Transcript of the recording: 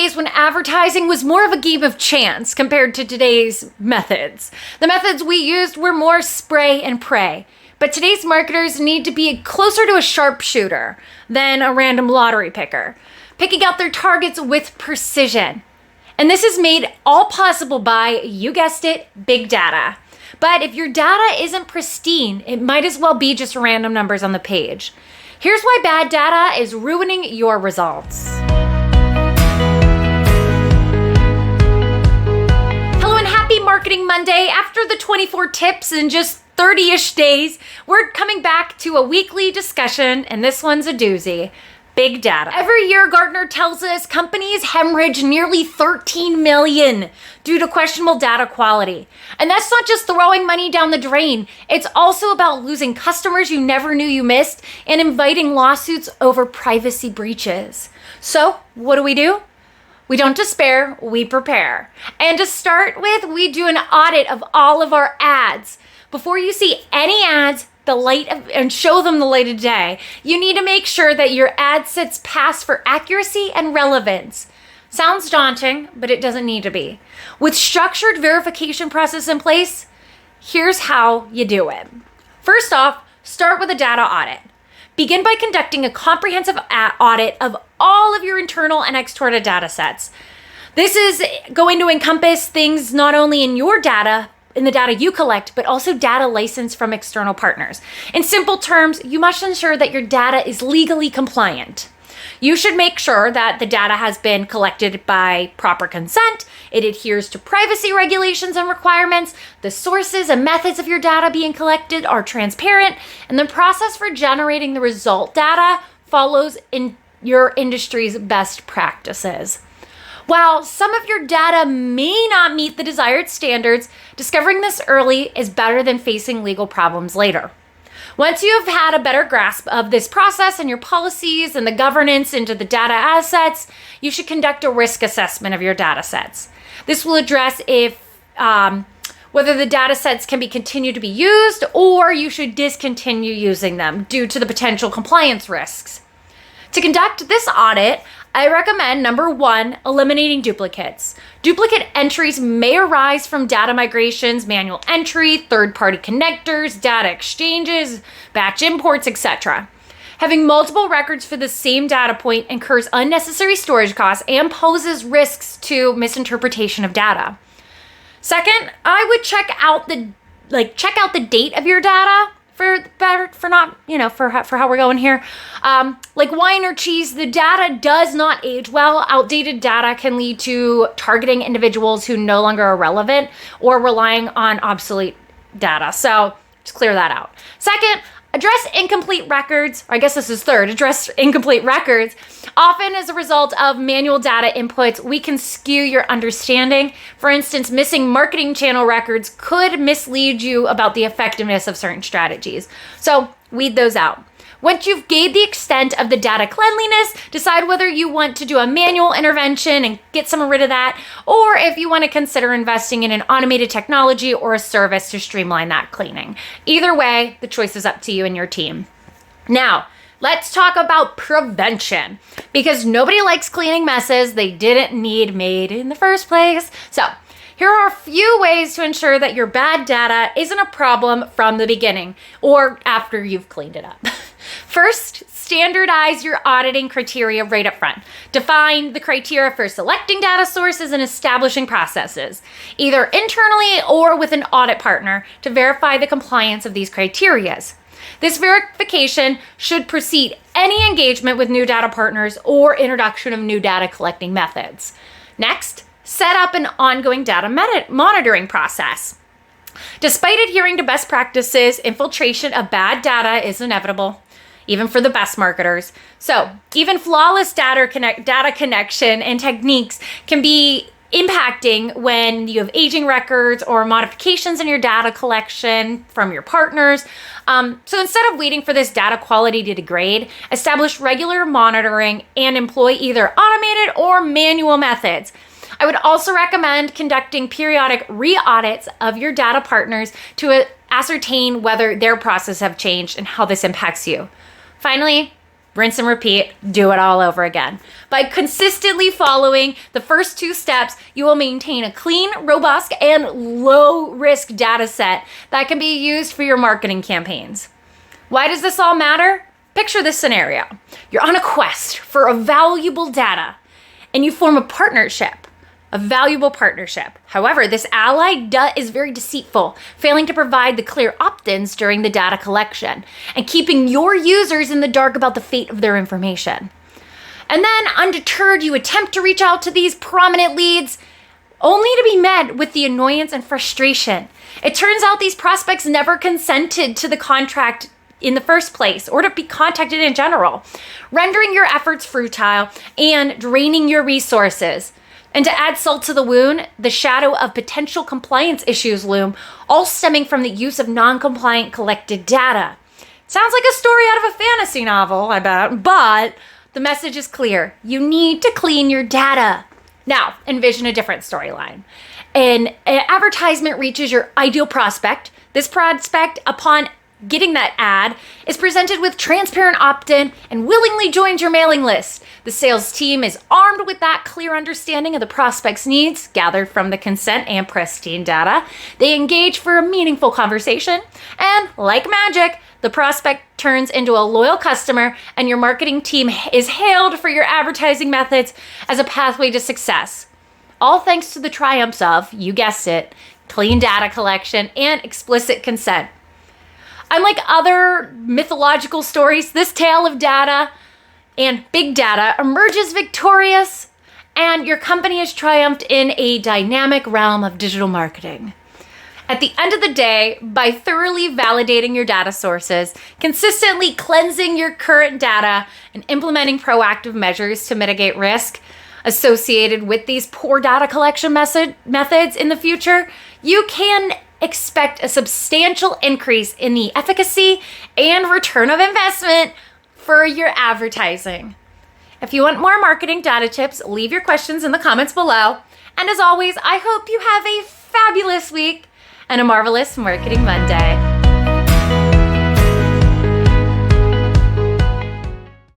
days when advertising was more of a game of chance compared to today's methods. The methods we used were more spray and pray. But today's marketers need to be closer to a sharpshooter than a random lottery picker, picking out their targets with precision. And this is made all possible by, you guessed it, big data. But if your data isn't pristine, it might as well be just random numbers on the page. Here's why bad data is ruining your results. Hello and happy Marketing Monday. After the 24 tips in just 30-ish days, we're coming back to a weekly discussion, and this one's a doozy. Big data. Every year, Gartner tells us companies hemorrhage nearly 13 million due to questionable data quality. And that's not just throwing money down the drain. It's also about losing customers you never knew you missed and inviting lawsuits over privacy breaches. So what do? We don't despair, we prepare. And to start with, we do an audit of all of our ads. Before you see any ads, and show them the light of day, you need to make sure that your ad sets pass for accuracy and relevance. Sounds daunting, but it doesn't need to be. With structured verification process in place, here's how you do it. First off, start with a data audit. Begin by conducting a comprehensive audit of all of your internal and external data sets. This is going to encompass things not only in your data, in the data you collect, but also data licensed from external partners. In simple terms, you must ensure that your data is legally compliant. You should make sure that the data has been collected by proper consent, it adheres to privacy regulations and requirements, the sources and methods of your data being collected are transparent, and the process for generating the result data follows in your industry's best practices. While some of your data may not meet the desired standards, discovering this early is better than facing legal problems later. Once you have had a better grasp of this process and your policies and the governance into the data assets, you should conduct a risk assessment of your data sets. This will address whether the data sets can be continued to be used or you should discontinue using them due to the potential compliance risks. To conduct this audit, I recommend, number one, eliminating duplicates. Duplicate entries may arise from data migrations, manual entry, third-party connectors, data exchanges, batch imports, etc. Having multiple records for the same data point incurs unnecessary storage costs and poses risks to misinterpretation of data. Second, I would check out the date of your data. For how we're going here. Like wine or cheese, the data does not age well. Outdated data can lead to targeting individuals who no longer are relevant or relying on obsolete data. So just clear that out. Second, address incomplete records. Or I guess this is third, address incomplete records. Often as a result of manual data inputs, we can skew your understanding. For instance, missing marketing channel records could mislead you about the effectiveness of certain strategies. So weed those out. Once you've gauged the extent of the data cleanliness, decide whether you want to do a manual intervention and get some rid of that, or if you want to consider investing in an automated technology or a service to streamline that cleaning. Either way, the choice is up to you and your team. Now, let's talk about prevention, because nobody likes cleaning messes they didn't need made in the first place. So here are a few ways to ensure that your bad data isn't a problem from the beginning or after you've cleaned it up. First, standardize your auditing criteria right up front. Define the criteria for selecting data sources and establishing processes, either internally or with an audit partner, to verify the compliance of these criteria. This verification should precede any engagement with new data partners or introduction of new data collecting methods. Next, set up an ongoing data monitoring process. Despite adhering to best practices, infiltration of bad data is inevitable, even for the best marketers. So even flawless data connection and techniques can be impacting when you have aging records or modifications in your data collection from your partners. So instead of waiting for this data quality to degrade, establish regular monitoring and employ either automated or manual methods. I would also recommend conducting periodic re-audits of your data partners to ascertain whether their processes have changed and how this impacts you. Finally, rinse and repeat, do it all over again. By consistently following the first 2 steps, you will maintain a clean, robust, and low-risk data set that can be used for your marketing campaigns. Why does this all matter? Picture this scenario. You're on a quest for a valuable data, and you form a valuable partnership. However, this ally is very deceitful, failing to provide the clear opt-ins during the data collection and keeping your users in the dark about the fate of their information. And then, undeterred, you attempt to reach out to these prominent leads, only to be met with the annoyance and frustration. It turns out these prospects never consented to the contract in the first place, or to be contacted in general, rendering your efforts futile and draining your resources. And to add salt to the wound, the shadow of potential compliance issues loom, all stemming from the use of non-compliant collected data. Sounds like a story out of a fantasy novel, I bet, but the message is clear. You need to clean your data. Now, envision a different storyline. An advertisement reaches your ideal prospect. This prospect, upon getting that ad, is presented with transparent opt-in and willingly joins your mailing list. The sales team is armed with that clear understanding of the prospect's needs, gathered from the consent and pristine data. They engage for a meaningful conversation, and like magic, the prospect turns into a loyal customer, and your marketing team is hailed for your advertising methods as a pathway to success. All thanks to the triumphs of, you guessed it, clean data collection and explicit consent. Unlike other mythological stories, this tale of data and big data emerges victorious, and your company has triumphed in a dynamic realm of digital marketing. At the end of the day, by thoroughly validating your data sources, consistently cleansing your current data, and implementing proactive measures to mitigate risk associated with these poor data collection methods in the future, you can expect a substantial increase in the efficacy and return of investment for your advertising. If you want more marketing data tips, leave your questions in the comments below. And as always, I hope you have a fabulous week and a marvelous Marketing Monday.